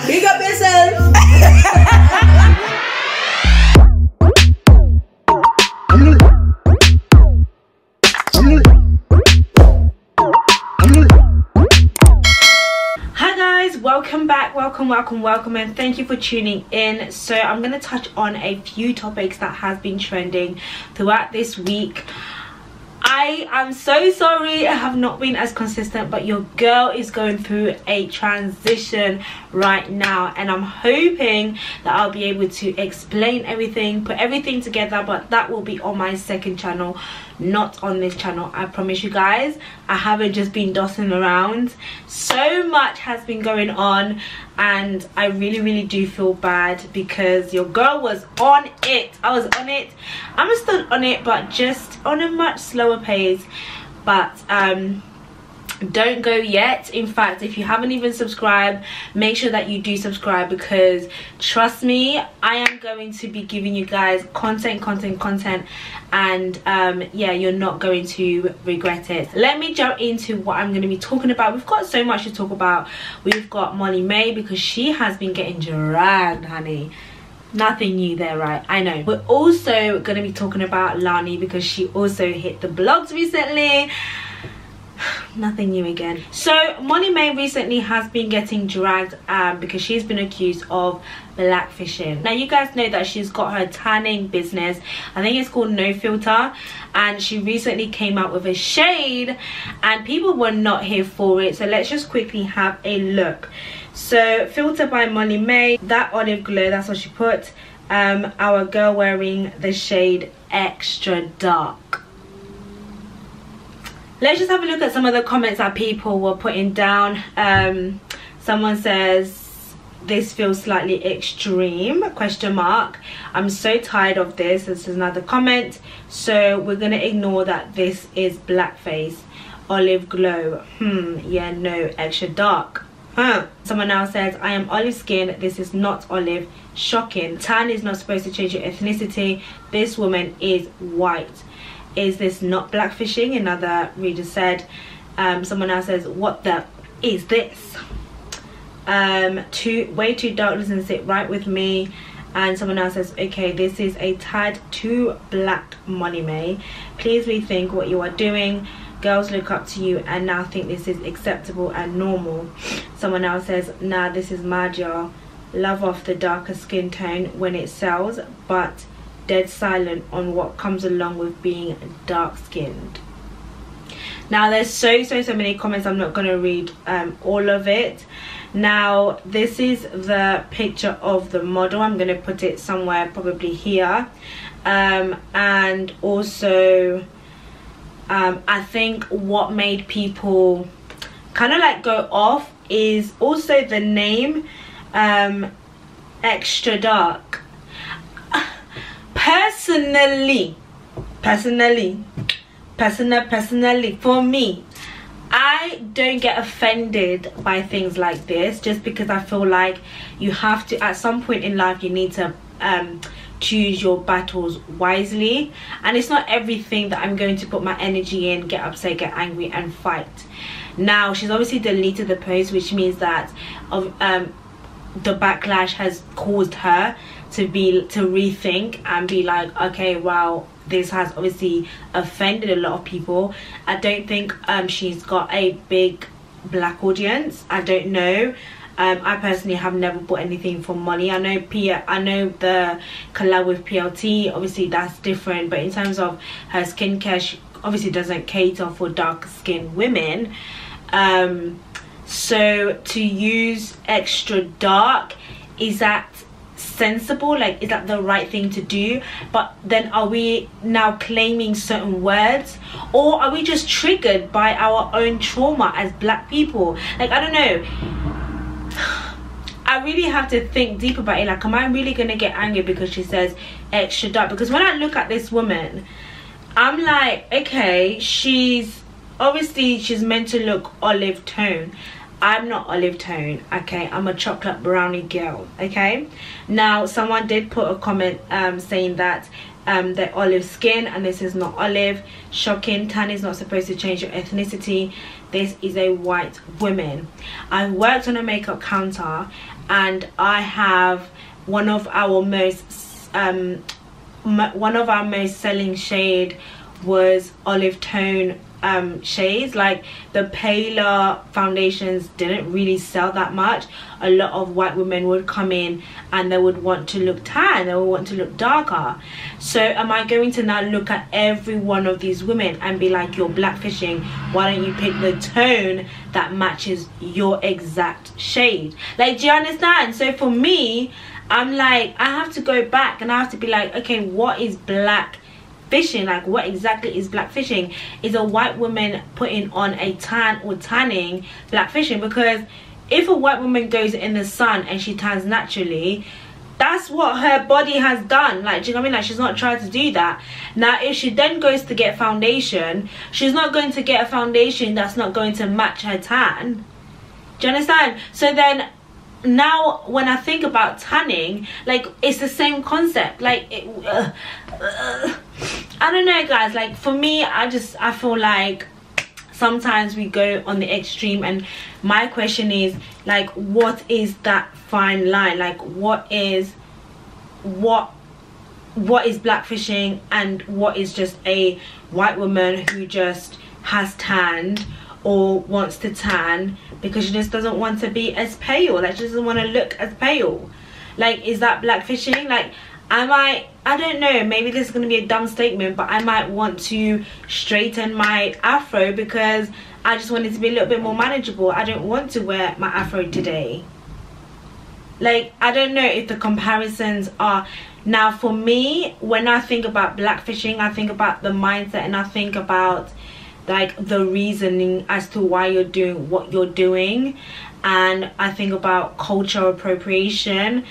Big up yourself. Welcome back, welcome, and thank you for tuning in. So I'm going to touch on a few topics that has been trending throughout this week. I am so sorry I have not been as consistent, but your girl is going through a transition right now, and I'm hoping that I'll be able to explain everything, put everything together, but that will be on my second channel, not on this channel. I promise you guys, I haven't just been dossing around. So much has been going on, and I really do feel bad because your girl was on it. I was on it. I'm still on it, but just on a much slower pace. But don't go yet. In fact, if you haven't even subscribed, make sure that you do subscribe, because trust me, I am going to be giving you guys content, and yeah, you're not going to regret it. Let me jump into what I'm going to be talking about. We've got so much to talk about. We've got Mae because she has been getting dragged, honey. Nothing new there, right? I know. We're also going to be talking about Lani because she also hit the blogs recently. Nothing new again. So Mae recently has been getting dragged because she's been accused of blackfishing. Now you guys know that she's got her tanning business. I think it's called No Filter, and she recently came out with a shade and people were not here for it. So let's just quickly have a look. So filter by Mae, that olive glow, that's what she put. Our girl wearing the shade Extra Dark. Let's just have a look at some of the comments that people were putting down. Someone says, this feels slightly extreme, question mark. I'm so tired of this. This is another comment. So we're gonna ignore that this is blackface. Olive glow, yeah, no, extra dark. Someone else says, I am olive skin, this is not olive. Shocking. Tan is not supposed to change your ethnicity. This woman is white. Is this not blackfishing? Another reader said. Someone else says, what the is this? Way too dark, doesn't sit right with me. And someone else says, okay, this is a tad too black, Mae. Please rethink what you are doing. Girls look up to you and now think this is acceptable and normal. Someone else says, nah, this is mad, y'all. Love off the darker skin tone when it sells, but dead silent on what comes along with being dark skinned. Now there's so many comments. I'm not going to read all of it. Now this is the picture of the model. I'm going to put it somewhere, probably here. And also I think what made people kind of like go off is also the name Extra Dark. Personally, for me, I don't get offended by things like this, just because I feel like you have to, at some point in life, you need to choose your battles wisely, and it's not everything that I'm going to put my energy in, get upset, get angry and fight. Now she's obviously deleted the post, which means that the backlash has caused her to rethink and be like, okay, wow, this has obviously offended a lot of people. I don't think she's got a big black audience. I don't know. I personally have never bought anything from Molly. I know the collab with PLT, obviously that's different, but in terms of her skincare, she obviously doesn't cater for dark skinned women. So to use Extra Dark, is that sensible? Like, is that the right thing to do? But then are we now claiming certain words, or are we just triggered by our own trauma as black people? Like, I don't know. I really have to think deep about it. Like, am I really gonna get angry because she says Extra Dark? Because when I look at this woman, I'm like, okay, she's meant to look olive tone. I'm not olive tone, okay? I'm a chocolate brownie girl, okay? Now someone did put a comment saying that they're olive skin and this is not olive. Shocking. Tan is not supposed to change your ethnicity. This is a white woman. I worked on a makeup counter and I have one of our most selling shade was olive tone shades. Like the paler foundations didn't really sell that much. A lot of white women would come in and they would want to look tan, they would want to look darker. So am I going to now look at every one of these women and be like, you're blackfishing, why don't you pick the tone that matches your exact shade? Like, do you understand? So for me, I'm like, I have to go back and I have to be like, okay, what is black fishing? Like, what exactly is black fishing? Is a white woman putting on a tan or tanning black fishing? Because if a white woman goes in the sun and she tans naturally, that's what her body has done. Like, do you know what I mean? Like, she's not trying to do that. Now if she then goes to get foundation, she's not going to get a foundation that's not going to match her tan. Do you understand? So then now when I think about tanning, like, it's the same concept. Like I don't know, guys. Like, for me, I feel like sometimes we go on the extreme, and my question is, like, what is that fine line? Like, what is blackfishing and what is just a white woman who just has tanned or wants to tan because she just doesn't want to be as pale? Like, she doesn't want to look as pale. Like, is that blackfishing? Like, I don't know, maybe this is going to be a dumb statement, but I might want to straighten my afro because I just want it to be a little bit more manageable. I don't want to wear my afro today. Like, I don't know if the comparisons are... Now for me, when I think about blackfishing, I think about the mindset, and I think about like the reasoning as to why you're doing what you're doing, and I think about cultural appropriation,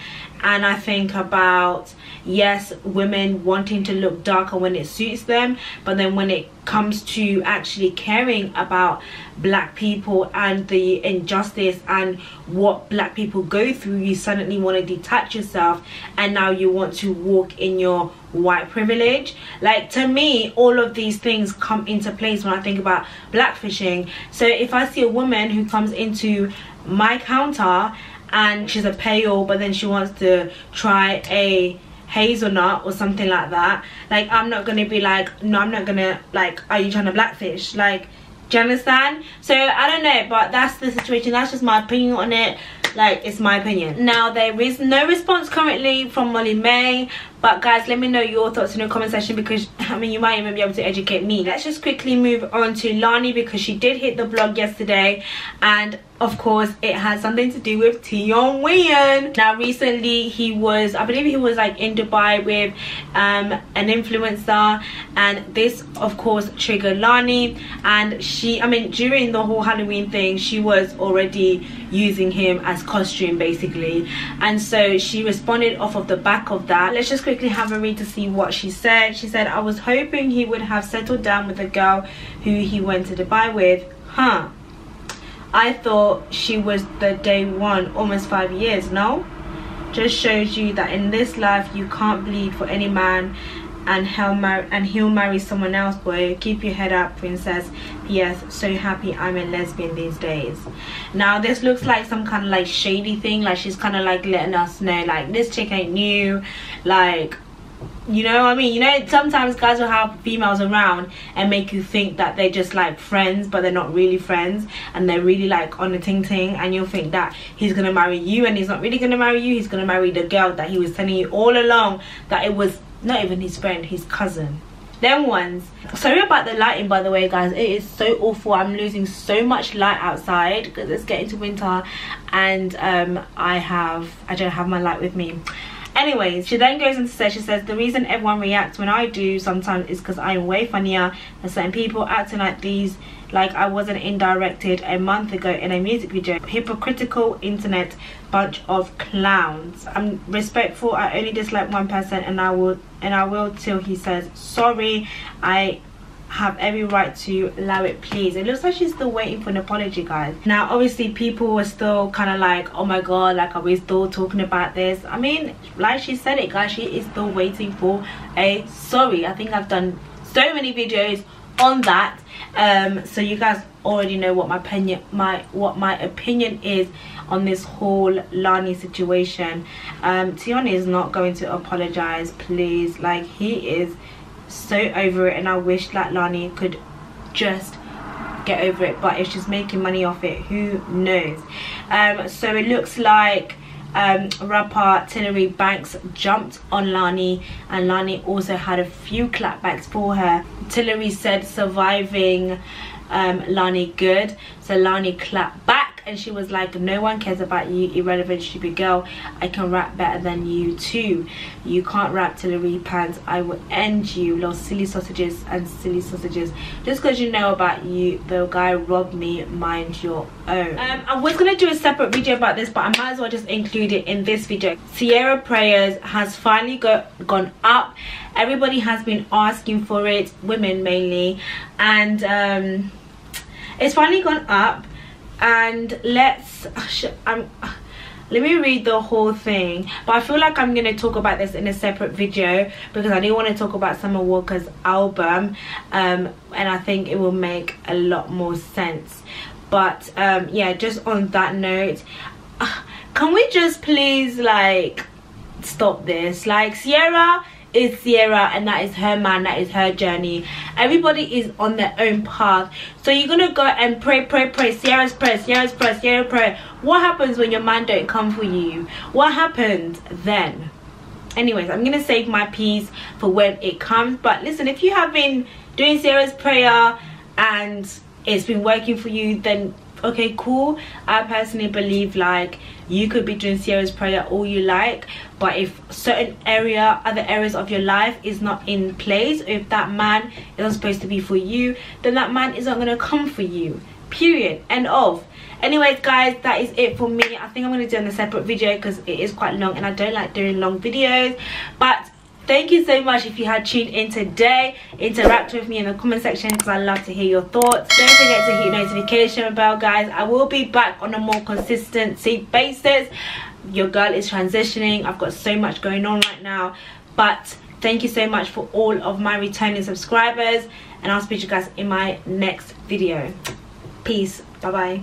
and I think about, yes, women wanting to look darker when it suits them, but then when it comes to actually caring about black people and the injustice and what black people go through, you suddenly want to detach yourself and now you want to walk in your white privilege. Like, to me, all of these things come into place when I think about blackfishing. So if I see a woman who comes into my counter and she's a pale, but then she wants to try a hazelnut or something like that, like, I'm not gonna be like, no, I'm not gonna, like, are you trying to blackfish? Like, do you understand? So I don't know, but that's the situation. That's just my opinion on it. Like, it's my opinion. Now, there is no response currently from Molly May, but guys, let me know your thoughts in the comment section, because I mean, you might even be able to educate me. Let's just quickly move on to Lani, because she did hit the blog yesterday, and of course it has something to do with Teyeon. Now recently he was, I believe he was like in Dubai with an influencer, and this of course triggered Lani, and she, I mean, during the whole Halloween thing, she was already using him as costume basically, and so she responded off of the back of that. Let's just quickly have a read to see what she said. She said, I was hoping he would have settled down with the girl who he went to Dubai with. I thought she was the day one, almost 5 years. No, just shows you that in this life you can't bleed for any man, and he'll marry someone else. Boy, keep your head up, princess. Yes, so happy I'm a lesbian these days. Now this looks like some kind of like shady thing, like she's kind of like letting us know like this chick ain't new, like, you know what I mean? You know, sometimes guys will have females around and make you think that they're just like friends, but they're not really friends, and they're really like on a ting ting, and you'll think that he's gonna marry you, and he's not really gonna marry you. He's gonna marry the girl that he was telling you all along that it was not even his friend, his cousin. Them ones. Sorry about the lighting, by the way, guys. It is so awful. I'm losing so much light outside because it's getting to winter, and I don't have my light with me. Anyways, she then goes into say, she says, the reason everyone reacts when I do sometimes is because I'm way funnier than certain people acting like these, like I wasn't indirected a month ago in a music video. Hypocritical internet bunch of clowns. I'm respectful. I only dislike one person, and I will till he says sorry. I have every right to allow it, please. It looks like she's still waiting for an apology, guys. Now obviously people were still kind of like, oh my god, like, are we still talking about this? I mean, like she said it, guys, she is still waiting for a sorry. I think I've done so many videos on that, so you guys already know what my opinion is on this whole Lani situation. Teyeon is not going to apologize, please. Like, he is so over it, and I wish that Lani could just get over it, but if she's making money off it, who knows. So it looks like rapper Tillery Banks jumped on Lani, and Lani also had a few clapbacks for her. Tillery said surviving Lani good, so Lani clapped back and she was like, no one cares about you, irrelevant stupid girl. I can rap better than you too. You can't rap, Tillery Pants. I will end you, little silly sausages and silly sausages. Just because you know about you, the guy robbed me, mind your own. I was gonna do a separate video about this, but I might as well just include it in this video. Sierra Prayers has finally gone up. Everybody has been asking for it, women mainly, and it's finally gone up. And let me read the whole thing, but I feel like I'm going to talk about this in a separate video because I do want to talk about Summer Walker's album, and I think it will make a lot more sense. But yeah, just on that note, can we just please like stop this? Like, Sierra is Sierra, and that is her man, that is her journey. Everybody is on their own path, so you're gonna go and pray. Sierra's prayer, Sierra's prayer, Sierra's prayer. What happens when your man don't come for you? What happens then? Anyways, I'm gonna save my peace for when it comes. But listen, if you have been doing Sierra's prayer and it's been working for you, then okay, cool. I personally believe like you could be doing Sierra's prayer all you like, but if certain other areas of your life is not in place, if that man isn't supposed to be for you, then that man isn't going to come for you, period, end of. Anyways guys, that is it for me. I think I'm going to do it in a separate video because it is quite long and I don't like doing long videos. But thank you so much if you had tuned in today. Interact with me in the comment section because I love to hear your thoughts. Don't forget to hit your notification bell, guys. I will be back on a more consistency basis. Your girl is transitioning. I've got so much going on right now. But thank you so much for all of my returning subscribers. And I'll speak to you guys in my next video. Peace. Bye-bye.